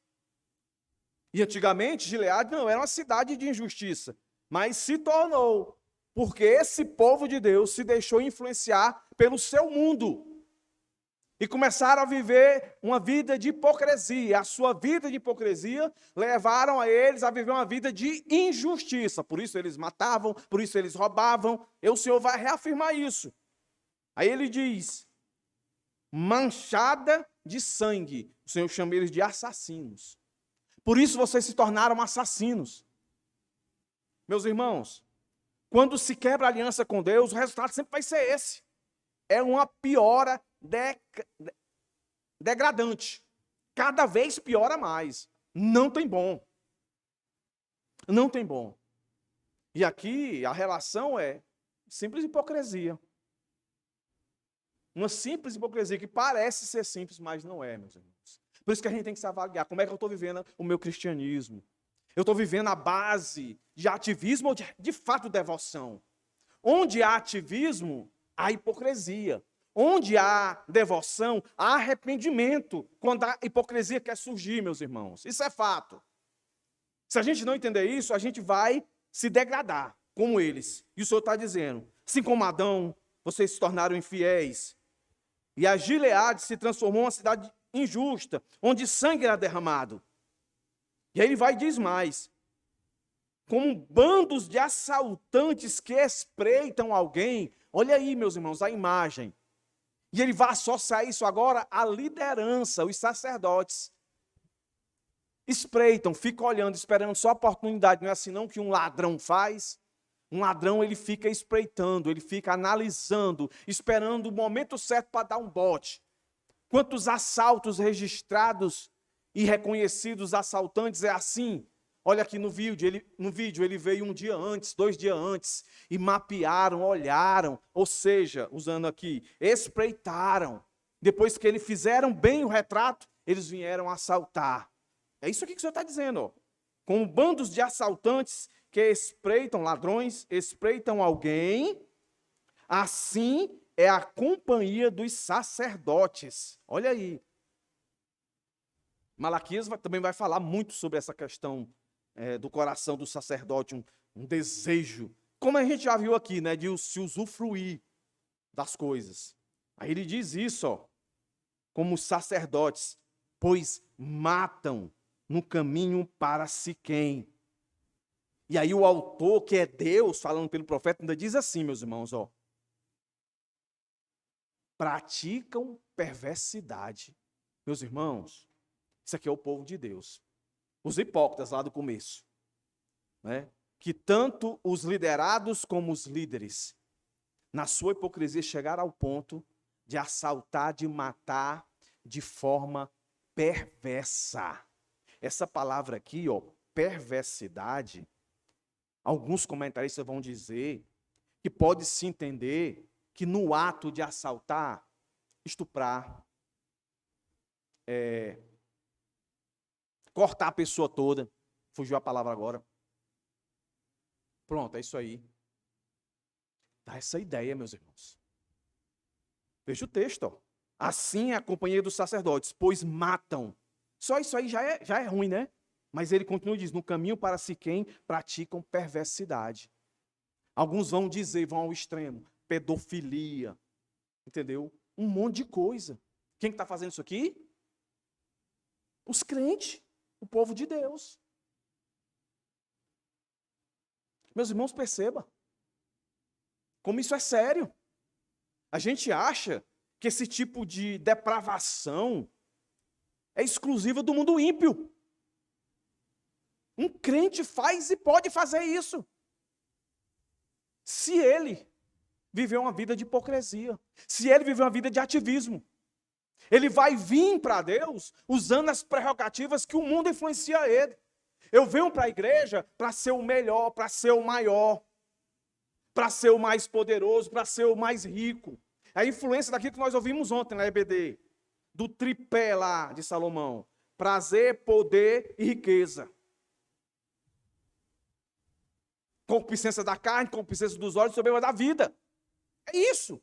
E antigamente, Gileade não era uma cidade de injustiça, mas se tornou. Porque esse povo de Deus se deixou influenciar pelo seu mundo. E começaram a viver uma vida de hipocrisia. A sua vida de hipocrisia levaram a eles a viver uma vida de injustiça. Por isso eles matavam, por isso eles roubavam. E o Senhor vai reafirmar isso. Aí ele diz, manchada de sangue. O Senhor chama eles de assassinos. Por isso vocês se tornaram assassinos. Meus irmãos, quando se quebra a aliança com Deus, o resultado sempre vai ser esse. É uma piora degradante. Cada vez piora mais. Não tem bom. Não tem bom. E aqui a relação é simples hipocrisia. Uma simples hipocrisia que parece ser simples, mas não é, meus irmãos. Por isso que a gente tem que se avaliar. Como é que eu estou vivendo o meu cristianismo? Eu estou vivendo a base de ativismo ou de fato devoção? Onde há ativismo, há hipocrisia. Onde há devoção, há arrependimento. Quando a hipocrisia quer surgir, meus irmãos. Isso é fato. Se a gente não entender isso, a gente vai se degradar, como eles. E o Senhor está dizendo, assim como Adão, vocês se tornaram infiéis. E a Gileade se transformou em uma cidade injusta, onde sangue era derramado. E aí ele vai e diz mais. Como bandos de assaltantes que espreitam alguém. Olha aí, meus irmãos, a imagem. E ele vai associar isso agora à liderança, os sacerdotes. Espreitam, ficam olhando, esperando só a oportunidade. Não é assim não que um ladrão faz? Um ladrão, ele fica espreitando, ele fica analisando, esperando o momento certo para dar um bote. Quantos assaltos registrados e reconhecidos assaltantes é assim? Olha aqui no vídeo, ele veio um dia antes, 2 dias antes, e mapearam, olharam, ou seja, usando aqui, espreitaram. Depois que eles fizeram bem o retrato, eles vieram assaltar. É isso aqui que o Senhor está dizendo, ó. Como bandos de assaltantes que espreitam, ladrões, espreitam alguém, assim é a companhia dos sacerdotes. Olha aí. Malaquias também vai falar muito sobre essa questão do coração do sacerdote, um desejo, como a gente já viu aqui, né, de se usufruir das coisas. Aí ele diz isso, ó, como os sacerdotes, pois matam no caminho para Siquém. E aí o autor, que é Deus, falando pelo profeta, ainda diz assim, meus irmãos, ó, praticam perversidade. Meus irmãos, Isso aqui é o povo de Deus. Os hipócritas lá do começo, né? Que tanto os liderados como os líderes, na sua hipocrisia, chegaram ao ponto de assaltar, de matar de forma perversa. Essa palavra aqui, ó, perversidade, alguns comentaristas vão dizer que pode se entender que no ato de assaltar, estuprar, cortar a pessoa toda, fugiu a palavra agora. Pronto, é isso aí. Dá essa ideia, meus irmãos. Veja o texto, ó. Assim é a companhia dos sacerdotes, pois matam. Só isso aí já é ruim, né? Mas ele continua e diz, no caminho para Siquém praticam perversidade. Alguns vão dizer, vão ao extremo, pedofilia, entendeu? Um monte de coisa. Quem está fazendo isso aqui? Os crentes, o povo de Deus. Meus irmãos, perceba como isso é sério. A gente acha que esse tipo de depravação é exclusiva do mundo ímpio. Um crente faz e pode fazer isso, se ele viver uma vida de hipocrisia, se ele viver uma vida de ativismo. Ele vai vir para Deus usando as prerrogativas que o mundo influencia ele. Eu venho para a igreja para ser o melhor, para ser o maior, para ser o mais poderoso, para ser o mais rico. A influência daquilo que nós ouvimos ontem na EBD, do tripé lá de Salomão: prazer, poder e riqueza. Concupiscência da carne, concupiscência dos olhos, soberba da vida. É isso.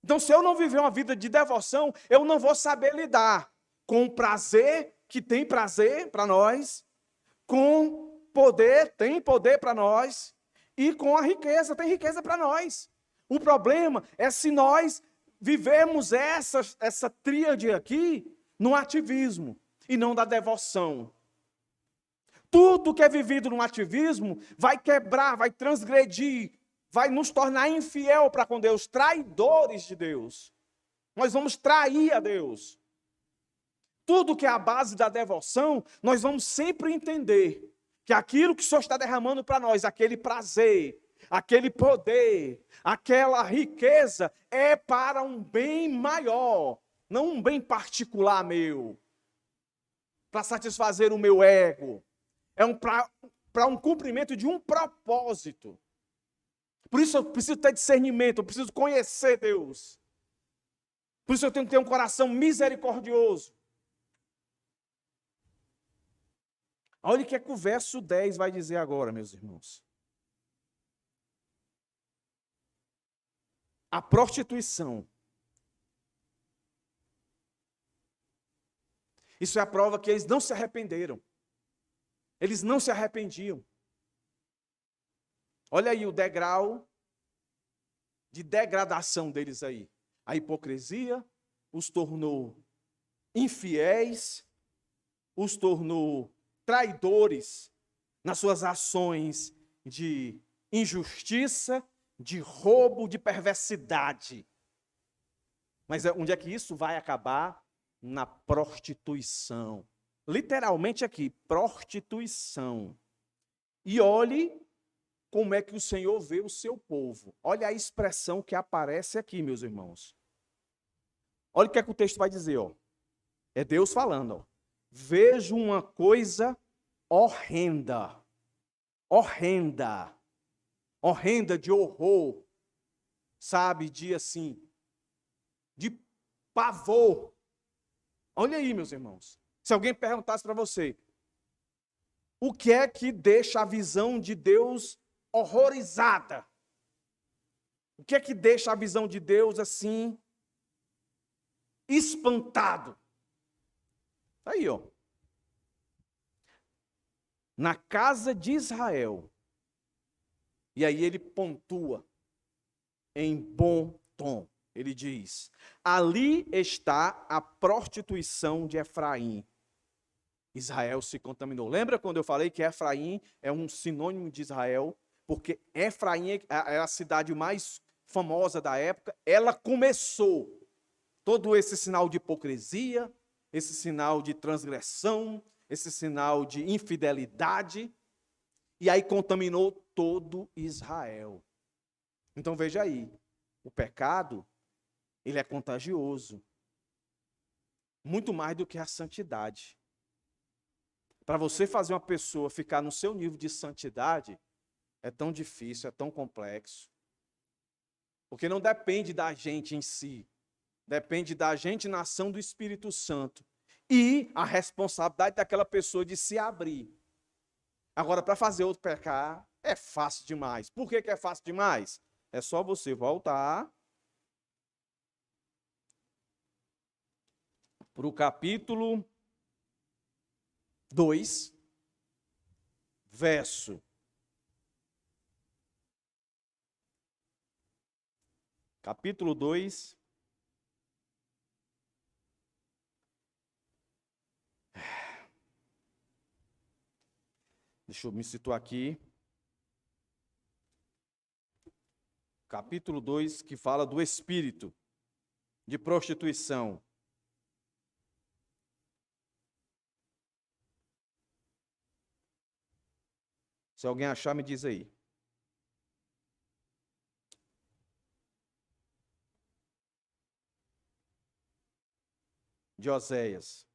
Então, se eu não viver uma vida de devoção, eu não vou saber lidar com o prazer, que tem prazer para nós, com poder, tem poder para nós, e com a riqueza, tem riqueza para nós. O problema é se nós vivemos essa tríade aqui no ativismo e não da devoção. Tudo que é vivido no ativismo vai quebrar, vai transgredir, vai nos tornar infiel para com Deus, traidores de Deus. Nós vamos trair a Deus. Tudo que é a base da devoção, nós vamos sempre entender que aquilo que o Senhor está derramando para nós, aquele prazer, aquele poder, aquela riqueza, é para um bem maior, não um bem particular meu, para satisfazer o meu ego. É para um cumprimento de um propósito. Por isso eu preciso ter discernimento, eu preciso conhecer Deus. Por isso eu tenho que ter um coração misericordioso. Olha o que é que o verso 10 vai dizer agora, meus irmãos. A prostituição. Isso é a prova que eles não se arrependeram. Eles não se arrependiam. Olha aí o degrau de degradação deles aí. A hipocrisia os tornou infiéis, os tornou traidores nas suas ações de injustiça, de roubo, de perversidade. Mas onde é que isso vai acabar? Na prostituição. Literalmente aqui, prostituição. E olhe como é que o Senhor vê o seu povo. Olha a expressão que aparece aqui, meus irmãos. Olha o que é que o texto vai dizer, ó. É Deus falando, ó. Vejo uma coisa horrenda. Horrenda. Horrenda de horror. Sabe, de assim, de pavor. Olha aí, meus irmãos. Se alguém perguntasse para você, o que é que deixa a visão de Deus horrorizada? O que é que deixa a visão de Deus assim, espantado? Aí, ó. Na casa de Israel. E aí ele pontua em bom tom. Ele diz: ali está a prostituição de Efraim. Israel se contaminou. Lembra quando eu falei que Efraim é um sinônimo de Israel? Porque Efraim é a cidade mais famosa da época. Ela começou todo esse sinal de hipocrisia, esse sinal de transgressão, esse sinal de infidelidade, e aí contaminou todo Israel. Então veja aí, o pecado, ele é contagioso, muito mais do que a santidade. Para você fazer uma pessoa ficar no seu nível de santidade, é tão difícil, é tão complexo. Porque não depende da gente em si, depende da gente na ação do Espírito Santo e a responsabilidade daquela pessoa de se abrir. Agora, para fazer outro pecar, é fácil demais. Por que é fácil demais? É só você voltar para o capítulo 2, verso. Capítulo 2. Deixa eu me situar aqui. Capítulo 2, que fala do espírito de prostituição. Se alguém achar, me diz aí. De Oséias.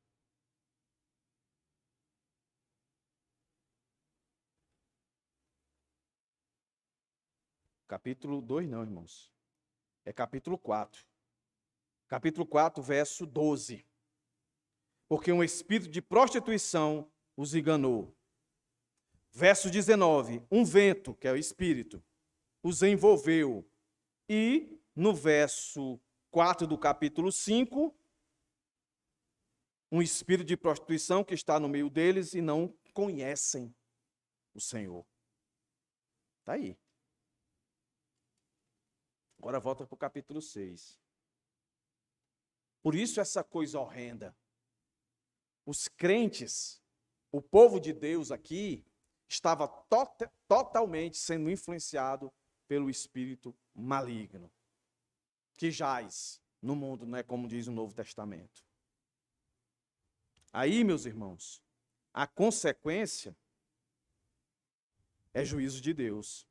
Capítulo 2 não, irmãos. É capítulo 4. Capítulo 4, verso 12. Porque um espírito de prostituição os enganou. Verso 19. Um vento, que é o espírito, os envolveu. E no verso 4 do capítulo 5, um espírito de prostituição que está no meio deles e não conhecem o Senhor. Está aí. Agora volta para o capítulo 6. Por isso essa coisa horrenda. Os crentes, o povo de Deus aqui, estava totalmente sendo influenciado pelo espírito maligno, que jaz no mundo, não é como diz o Novo Testamento. Aí, meus irmãos, a consequência é juízo de Deus.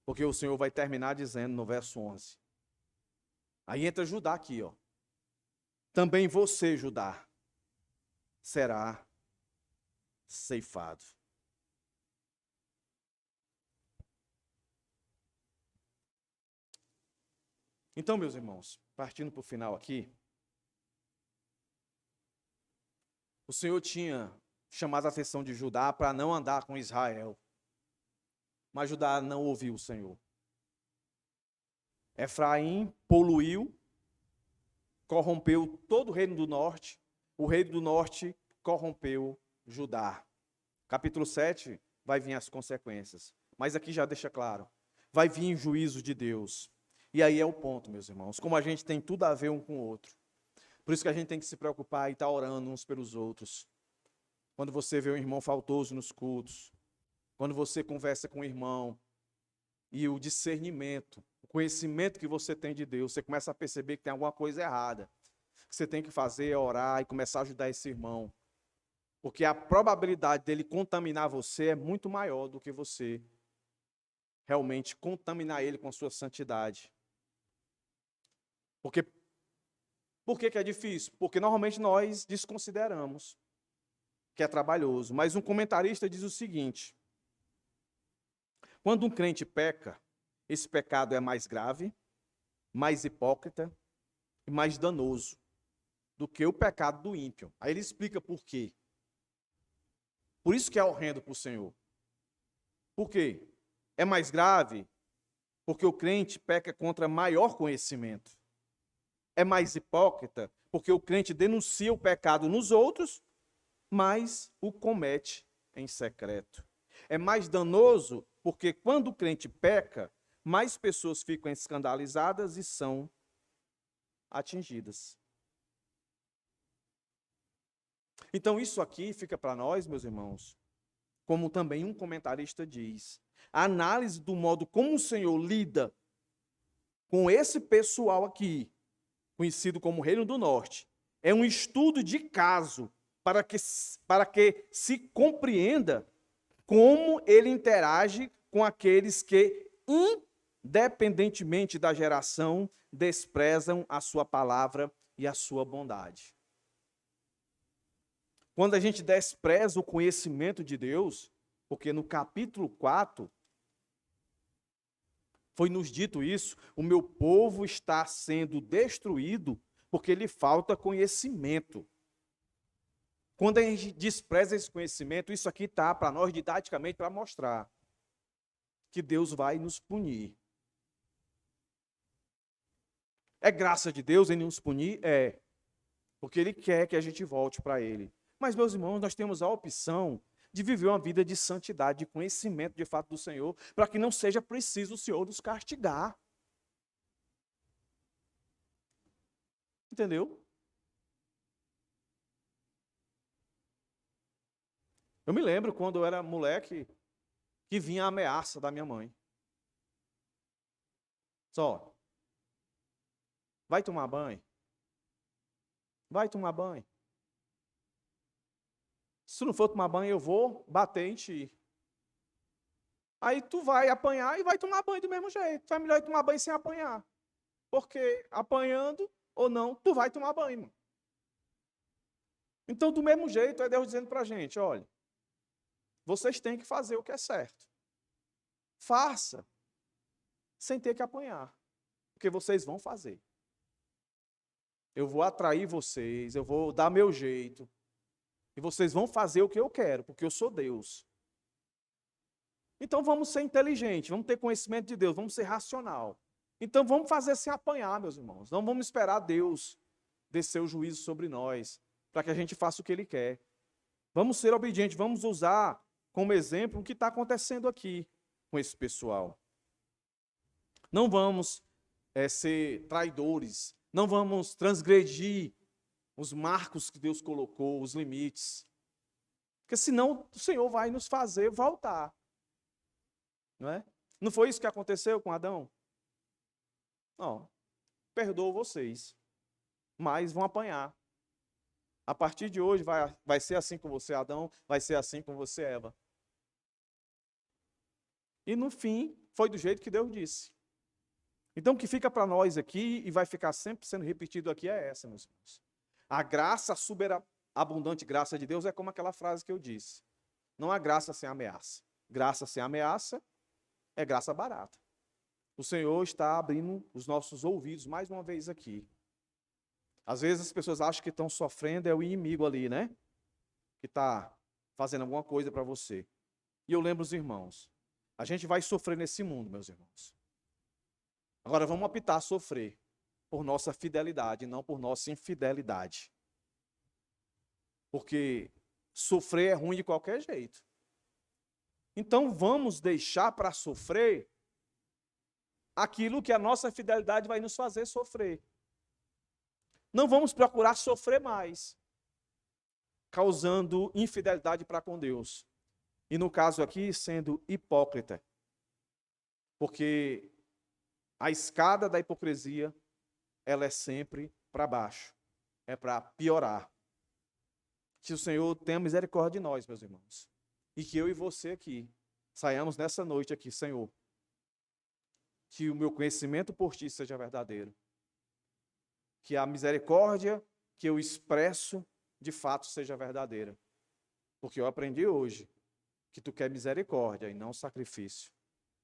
Porque o Senhor vai terminar dizendo no verso 11. Aí entra Judá aqui, ó. Também você, Judá, será ceifado. Então, meus irmãos, partindo para o final aqui, o Senhor tinha chamado a atenção de Judá para não andar com Israel. Mas Judá não ouviu o Senhor. Efraim poluiu, corrompeu todo o reino do norte. O reino do norte corrompeu Judá. Capítulo 7 vai vir as consequências. Mas aqui já deixa claro. Vai vir juízo de Deus. E aí é o ponto, meus irmãos. Como a gente tem tudo a ver um com o outro. Por isso que a gente tem que se preocupar e estar orando uns pelos outros. Quando você vê um irmão faltoso nos cultos. Quando você conversa com o irmão. E o discernimento, o conhecimento que você tem de Deus, você começa a perceber que tem alguma coisa errada. O que você tem que fazer é orar e começar a ajudar esse irmão. Porque a probabilidade dele contaminar você é muito maior do que você realmente contaminar ele com a sua santidade. Por que é difícil? Porque normalmente nós desconsideramos que é trabalhoso. Mas um comentarista diz o seguinte: quando um crente peca, esse pecado é mais grave, mais hipócrita e mais danoso do que o pecado do ímpio. Aí ele explica por quê. Por isso que é horrendo para o Senhor. Por quê? É mais grave porque o crente peca contra maior conhecimento. É mais hipócrita porque o crente denuncia o pecado nos outros, mas o comete em secreto. É mais danoso porque quando o crente peca, mais pessoas ficam escandalizadas e são atingidas. Então isso aqui fica para nós, meus irmãos, como também um comentarista diz, a análise do modo como o Senhor lida com esse pessoal aqui, conhecido como Reino do Norte, É um estudo de caso para que se compreenda como ele interage com aqueles que, independentemente da geração, desprezam a sua palavra e a sua bondade. Quando a gente despreza o conhecimento de Deus, porque no capítulo 4 foi nos dito isso, o meu povo está sendo destruído porque lhe falta conhecimento. Quando a gente despreza esse conhecimento, isso aqui está para nós didaticamente para mostrar que Deus vai nos punir. É graça de Deus em nos punir? É. Porque Ele quer que a gente volte para Ele. Mas, meus irmãos, nós temos a opção de viver uma vida de santidade, de conhecimento de fato do Senhor, para que não seja preciso o Senhor nos castigar. Entendeu? Eu me lembro quando eu era moleque, que vinha a ameaça da minha mãe. Só, vai tomar banho? Vai tomar banho. Se não for tomar banho, eu vou bater em ti. Aí tu vai apanhar e vai tomar banho do mesmo jeito. É melhor tomar banho sem apanhar. Porque apanhando ou não, tu vai tomar banho, mano. Então, do mesmo jeito, é Deus dizendo para a gente, olha, vocês têm que fazer o que é certo. Faça, sem ter que apanhar. Porque vocês vão fazer. Eu vou atrair vocês, eu vou dar meu jeito. E vocês vão fazer o que eu quero, porque eu sou Deus. Então vamos ser inteligentes, vamos ter conhecimento de Deus, vamos ser racional. Então vamos fazer sem apanhar, meus irmãos. Não vamos esperar Deus descer o juízo sobre nós, para que a gente faça o que Ele quer. Vamos ser obedientes, vamos usar como exemplo o que está acontecendo aqui com esse pessoal. Não vamos ser traidores, não vamos transgredir os marcos que Deus colocou, os limites. Porque senão o Senhor vai nos fazer voltar. Não é? Não foi isso que aconteceu com Adão? Não. Perdoo vocês, mas vão apanhar. A partir de hoje vai ser assim com você, Adão, vai ser assim com você, Eva. E no fim, foi do jeito que Deus disse. Então o que fica para nós aqui, e vai ficar sempre sendo repetido aqui, é essa, meus irmãos. A graça, a superabundante graça de Deus é como aquela frase que eu disse. Não há graça sem ameaça. Graça sem ameaça é graça barata. O Senhor está abrindo os nossos ouvidos mais uma vez aqui. Às vezes as pessoas acham que estão sofrendo, é o inimigo ali, né? Que está fazendo alguma coisa para você. E eu lembro os irmãos, a gente vai sofrer nesse mundo, meus irmãos. Agora vamos optar a sofrer por nossa fidelidade, não por nossa infidelidade. Porque sofrer é ruim de qualquer jeito. Então vamos deixar para sofrer aquilo que a nossa fidelidade vai nos fazer sofrer. Não vamos procurar sofrer mais, causando infidelidade para com Deus. E no caso aqui, sendo hipócrita. Porque a escada da hipocrisia, ela é sempre para baixo. É para piorar. Que o Senhor tenha misericórdia de nós, meus irmãos. E que eu e você aqui saiamos nessa noite aqui, Senhor. Que o meu conhecimento por Ti seja verdadeiro. Que a misericórdia que eu expresso, de fato, seja verdadeira. Porque eu aprendi hoje que Tu quer misericórdia e não sacrifício.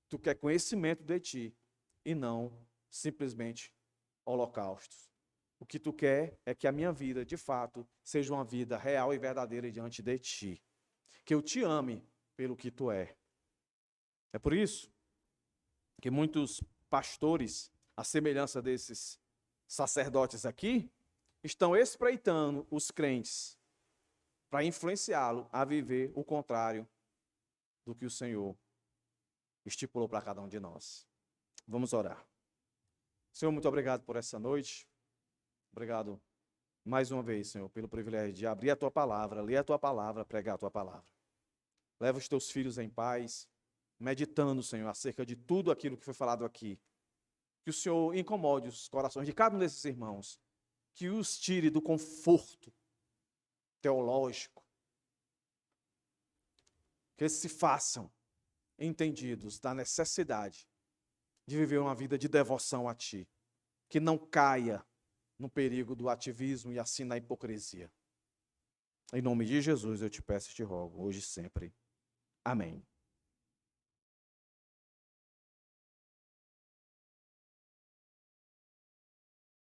Tu quer conhecimento de Ti e não simplesmente holocaustos. O que Tu quer é que a minha vida, de fato, seja uma vida real e verdadeira diante de Ti. Que eu Te ame pelo que Tu é. É por isso que muitos pastores, à semelhança desses sacerdotes aqui, estão espreitando os crentes para influenciá-lo a viver o contrário do que o Senhor estipulou para cada um de nós. Vamos orar. Senhor, muito obrigado por essa noite. Obrigado mais uma vez, Senhor, pelo privilégio de abrir a Tua palavra, ler a Tua palavra, pregar a Tua palavra. Leva os Teus filhos em paz, meditando, Senhor, acerca de tudo aquilo que foi falado aqui. Que o Senhor incomode os corações de cada um desses irmãos, que os tire do conforto teológico, que eles se façam entendidos da necessidade de viver uma vida de devoção a Ti, que não caia no perigo do ativismo e assim na hipocrisia. Em nome de Jesus eu te peço e te rogo, hoje e sempre. Amém.